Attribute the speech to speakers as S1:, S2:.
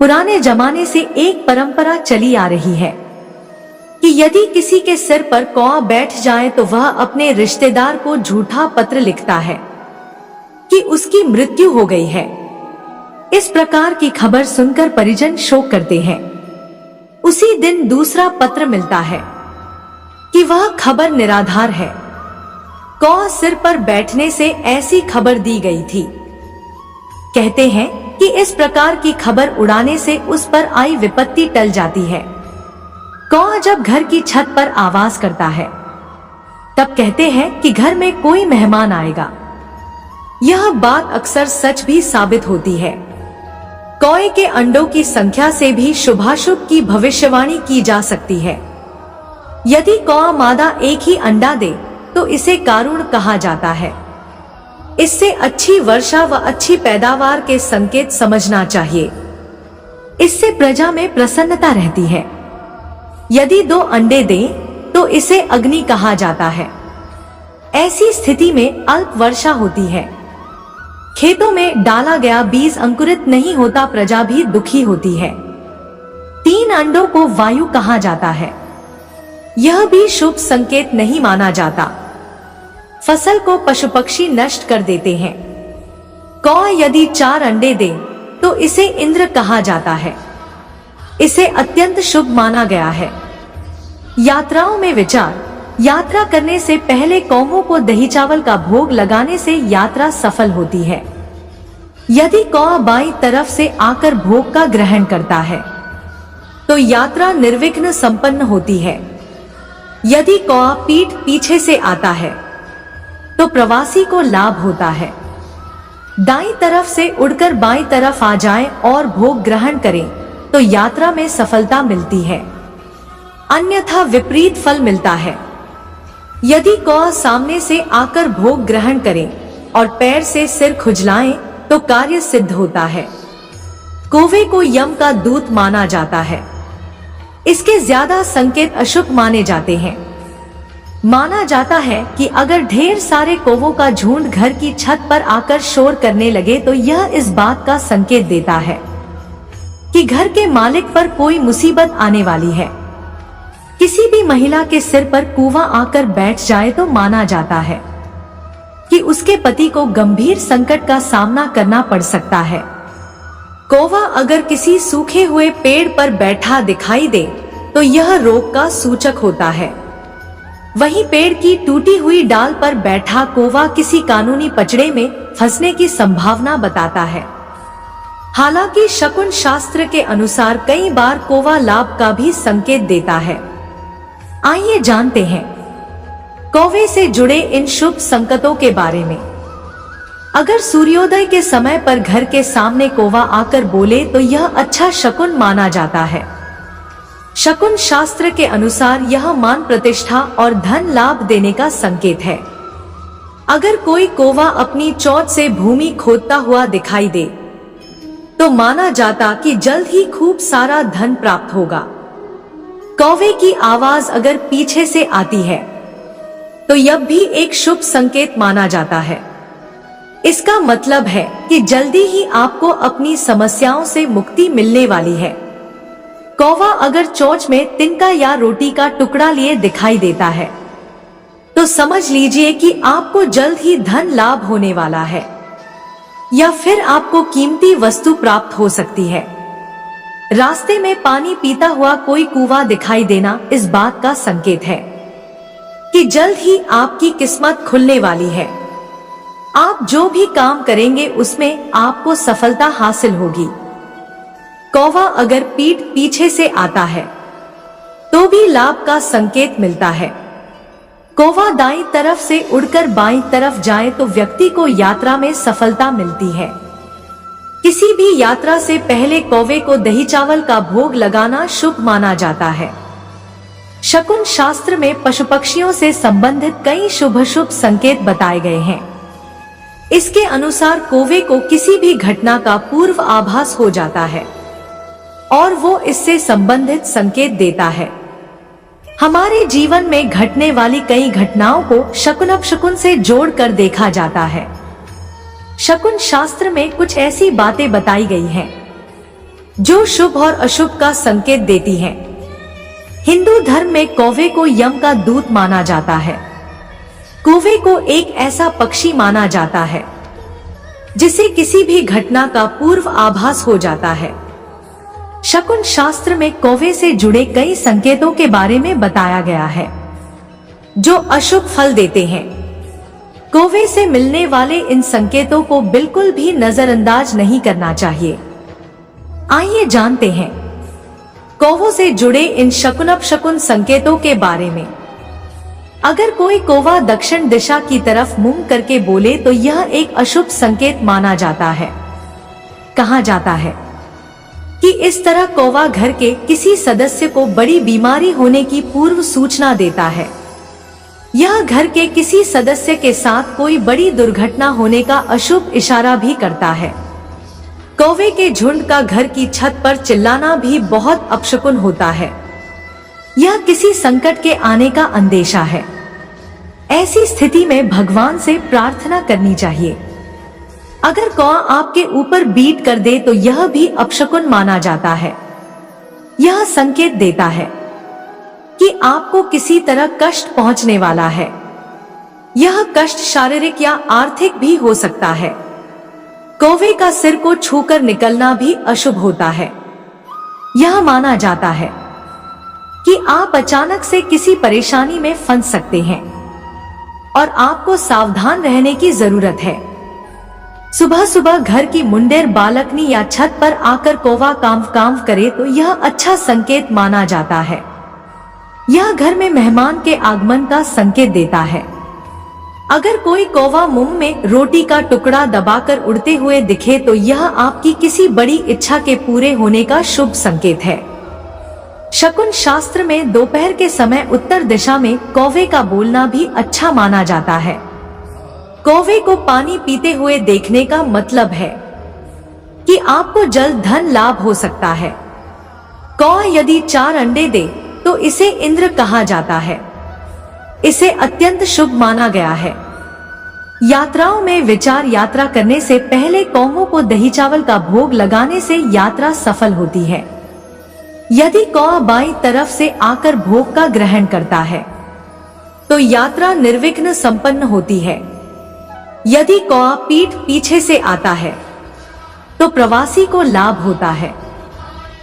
S1: पुराने जमाने से एक परंपरा चली आ रही है कि यदि किसी के सिर पर कौवा बैठ जाए तो वह अपने रिश्तेदार को झूठा पत्र लिखता है कि उसकी मृत्यु हो गई है। इस प्रकार की खबर सुनकर परिजन शोक करते हैं। उसी दिन दूसरा पत्र मिलता है कि वह खबर निराधार है। कौवा सिर पर बैठने से ऐसी खबर दी गई थी। कहते हैं कि इस प्रकार की खबर उड़ाने से उस पर आई विपत्ति टल जाती है। कौवा जब घर की छत पर आवाज करता है तब कहते हैं कि घर में कोई मेहमान आएगा। यह बात अक्सर सच भी साबित होती है। कौवे के अंडों की संख्या से भी शुभाशुभ की भविष्यवाणी की जा सकती है। यदि कौवा मादा एक ही अंडा दे तो इसे कारुण कहा जाता है। इससे अच्छी वर्षा व अच्छी पैदावार के संकेत समझना चाहिए। इससे प्रजा में प्रसन्नता रहती है। यदि 2 अंडे दे तो इसे अग्नि कहा जाता है। ऐसी स्थिति में अल्प वर्षा होती है। खेतों में डाला गया बीज अंकुरित नहीं होता, प्रजा भी दुखी होती है। 3 अंडों को वायु कहा जाता है। यह भी शुभ संकेत नहीं माना जाता। फसल को पशु पक्षी नष्ट कर देते हैं। कौवा यदि 4 अंडे दे तो इसे इंद्र कहा जाता है। इसे अत्यंत शुभ माना गया है। यात्राओं में विचार, यात्रा करने से पहले कौवों को दही चावल का भोग लगाने से यात्रा सफल होती है। यदि कौवा बाईं तरफ से आकर भोग का ग्रहण करता है तो यात्रा निर्विघ्न संपन्न होती है। यदि कौवा पीठ पीछे से आता है तो प्रवासी को लाभ होता है। दाईं तरफ से उड़कर बाईं तरफ आ जाए और भोग ग्रहण करें तो यात्रा में सफलता मिलती है, अन्यथा विपरीत फल मिलता है। यदि कौवा सामने से आकर भोग ग्रहण करे और पैर से सिर खुजलाएं तो कार्य सिद्ध होता है। कौवे को यम का दूत माना जाता है। इसके ज्यादा संकेत अशुभ माने जाते हैं। माना जाता है कि अगर ढेर सारे कौवों का झुंड घर की छत पर आकर शोर करने लगे तो यह इस बात का संकेत देता है कि घर के मालिक पर कोई मुसीबत आने वाली है। किसी भी महिला के सिर पर कौवा आकर बैठ जाए तो माना जाता है कि उसके पति को गंभीर संकट का सामना करना पड़ सकता है। कौवा अगर किसी सूखे हुए पेड़ पर बैठा दिखाई दे तो यह रोग का सूचक होता है। वहीं पेड़ की टूटी हुई डाल पर बैठा कौवा किसी कानूनी पचड़े में फंसने की संभावना बताता है। हालांकि शकुन शास्त्र के अनुसार कई बार कौवा लाभ का भी संकेत देता है। आइए जानते हैं कौवे से जुड़े इन शुभ संकेतों के बारे में। अगर सूर्योदय के समय पर घर के सामने कौवा आकर बोले तो यह अच्छा शकुन माना जाता है। शकुन शास्त्र के अनुसार यह मान प्रतिष्ठा और धन लाभ देने का संकेत है। अगर कोई कौवा अपनी चोंच से भूमि खोदता हुआ दिखाई दे तो माना जाता कि जल्द ही खूब सारा धन प्राप्त होगा। कौवे की आवाज अगर पीछे से आती है तो यह भी एक शुभ संकेत माना जाता है। इसका मतलब है कि जल्दी ही आपको अपनी समस्याओं से मुक्ति मिलने वाली है। कौवा अगर चोंच में तिनका या रोटी का टुकड़ा लिए दिखाई देता है तो समझ लीजिए कि आपको जल्द ही धन लाभ होने वाला है या फिर आपको कीमती वस्तु प्राप्त हो सकती है। रास्ते में पानी पीता हुआ कोई कौवा दिखाई देना इस बात का संकेत है कि जल्द ही आपकी किस्मत खुलने वाली है। आप जो भी काम करेंगे उसमें आपको सफलता हासिल होगी। कौवा अगर पीठ पीछे से आता है तो भी लाभ का संकेत मिलता है। कौवा दाईं तरफ से उड़कर बाईं तरफ जाए तो व्यक्ति को यात्रा में सफलता मिलती है। किसी भी यात्रा से पहले कौवे को दही चावल का भोग लगाना शुभ माना जाता है। शकुन शास्त्र में पशु पक्षियों से संबंधित कई शुभ अशुभ संकेत बताए गए हैं। इसके अनुसार कौवे को किसी भी घटना का पूर्व आभास हो जाता है और वो इससे संबंधित संकेत देता है। हमारे जीवन में घटने वाली कई घटनाओं को शकुन अपशकुन से जोड़कर देखा जाता है। शकुन शास्त्र में कुछ ऐसी बातें बताई गई हैं जो शुभ और अशुभ का संकेत देती हैं। हिंदू धर्म में कौवे को यम का दूत माना जाता है। कौवे को एक ऐसा पक्षी माना जाता है जिसे किसी भी घटना का पूर्व आभास हो जाता है। शकुन शास्त्र में कौवे से जुड़े कई संकेतों के बारे में बताया गया है जो अशुभ फल देते हैं। कौवे से मिलने वाले इन संकेतों को बिल्कुल भी नजरअंदाज नहीं करना चाहिए। आइए जानते हैं कौवों से जुड़े इन शकुन संकेतों के बारे में। अगर कोई कौवा दक्षिण दिशा की तरफ मुंह करके बोले तो यह एक अशुभ संकेत माना जाता है। कहा जाता है कि इस तरह कौवा घर के किसी सदस्य को बड़ी बीमारी होने की पूर्व सूचना देता है। यह घर के किसी सदस्य के साथ कोई बड़ी दुर्घटना होने का अशुभ इशारा भी करता है। कौवे के झुंड का घर की छत पर चिल्लाना भी बहुत अपशकुन होता है। यह किसी संकट के आने का अंदेशा है। ऐसी स्थिति में भगवान से प्रार्थना करनी चाहिए। अगर कौवा आपके ऊपर बीट कर दे तो यह भी अपशकुन माना जाता है। यह संकेत देता है कि आपको किसी तरह कष्ट पहुंचने वाला है। यह कष्ट शारीरिक या आर्थिक भी हो सकता है। कौवे का सिर को छूकर निकलना भी अशुभ होता है। यह माना जाता है कि आप अचानक से किसी परेशानी में फंस सकते हैं और आपको सावधान रहने की जरूरत है। सुबह सुबह घर की मुंडेर बालकनी या छत पर आकर कौवा काम करे तो यह अच्छा संकेत माना जाता है। यह घर में मेहमान के आगमन का संकेत देता है। अगर कोई कौवा मुंह में रोटी का टुकड़ा दबाकर उड़ते हुए दिखे तो यह आपकी किसी बड़ी इच्छा के पूरे होने का शुभ संकेत है। शकुन शास्त्र में दोपहर के समय उत्तर दिशा में कौवे का बोलना भी अच्छा माना जाता है। कौवे को पानी पीते हुए देखने का मतलब है कि आपको जल्द धन लाभ हो सकता है। कौवा यदि 4 अंडे दे तो इसे इंद्र कहा जाता है। इसे अत्यंत शुभ माना गया है। यात्राओं में विचार यात्रा करने से पहले कौवों को दही चावल का भोग लगाने से यात्रा सफल होती है। यदि कौवा बाईं तरफ से आकर भोग का ग्रहण करता है तो यात्रा निर्विघ्न संपन्न होती है। यदि कौवा पीठ पीछे से आता है तो प्रवासी को लाभ होता है।